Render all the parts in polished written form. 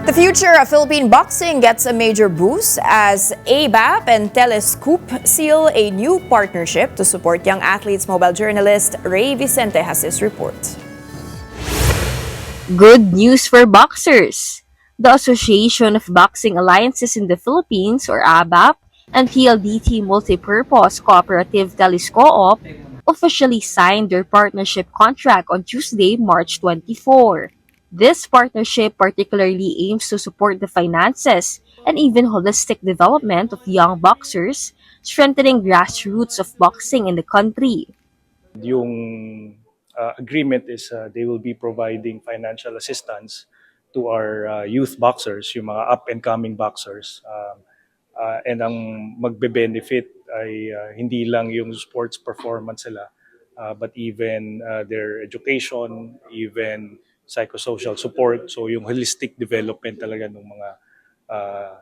The future of Philippine boxing gets a major boost as ABAP and Telescoop seal a new partnership to support young athletes. Mobile journalist Ray Vicente has this report. Good news for boxers. The Association of Boxing Alliances in the Philippines, or ABAP, and PLDT Multipurpose Cooperative Telescoop officially signed their partnership contract on Tuesday, March 24. This partnership particularly aims to support the finances and even holistic development of young boxers, strengthening grassroots of boxing in the country. Yung agreement is they will be providing financial assistance to our youth boxers, yung mga up-and-coming boxers. And ang magbe-benefit ay hindi lang yung sports performance sila, but even their education, even psychosocial support. So yung holistic development talaga ng mga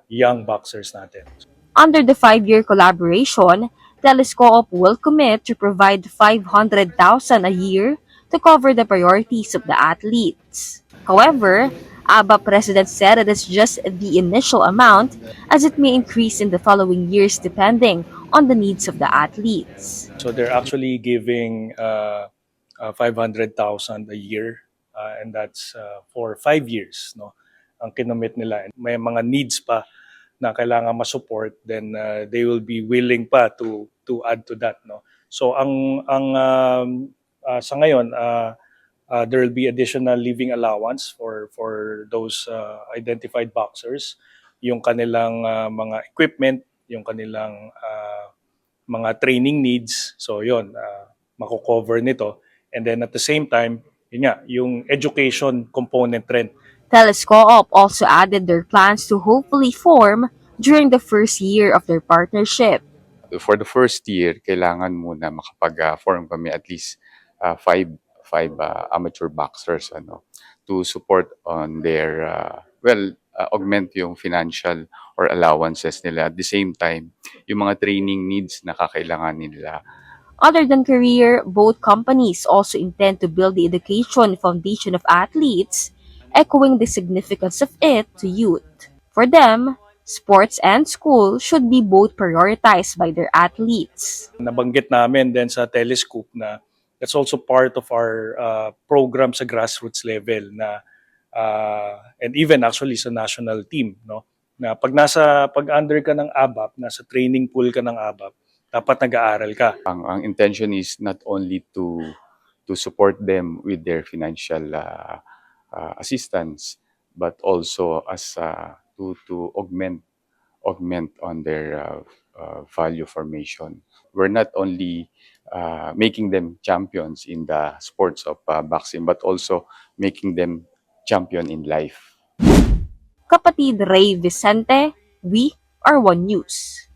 young boxers natin. Under the 5-year collaboration, Telescoop will commit to provide 500,000 a year to cover the priorities of the athletes. However, ABA President said it is just the initial amount as it may increase in the following years depending on the needs of the athletes. So they're actually giving 500,000 a year and that's for 5 years, no? Ang kinomit nila. May mga needs pa na kailangan ma-support, then they will be willing pa to add to that, no? So sa ngayon there will be additional living allowance for those identified boxers, yung kanilang mga equipment, yung kanilang mga training needs. So yon, mako-cover nito. And then at the same time, yun nga, yung education component rin. Telescoop also added their plans to hopefully form during the first year of their partnership. For the first year, kailangan muna makapag-form kami at least five amateur boxers to support on their augment yung financial or allowances nila. At the same time, yung mga training needs na kakailanganin nila. Other than career, both companies also intend to build the education foundation of athletes, echoing the significance of it to youth. For them, sports and school should be both prioritized by their athletes. Nabanggit namin din sa Telescoop na that's also part of our program sa grassroots level na and even actually sa national team, no? Na pag under ka ng ABAP, nasa training pool ka ng ABAP, dapat nag-aaral ka. Ang intention is not only to support them with their financial assistance, but also as to augment on their value formation. We're not only making them champions in the sports of boxing, but also making them champion in life. Kapatid Ray Vicente, we are One News.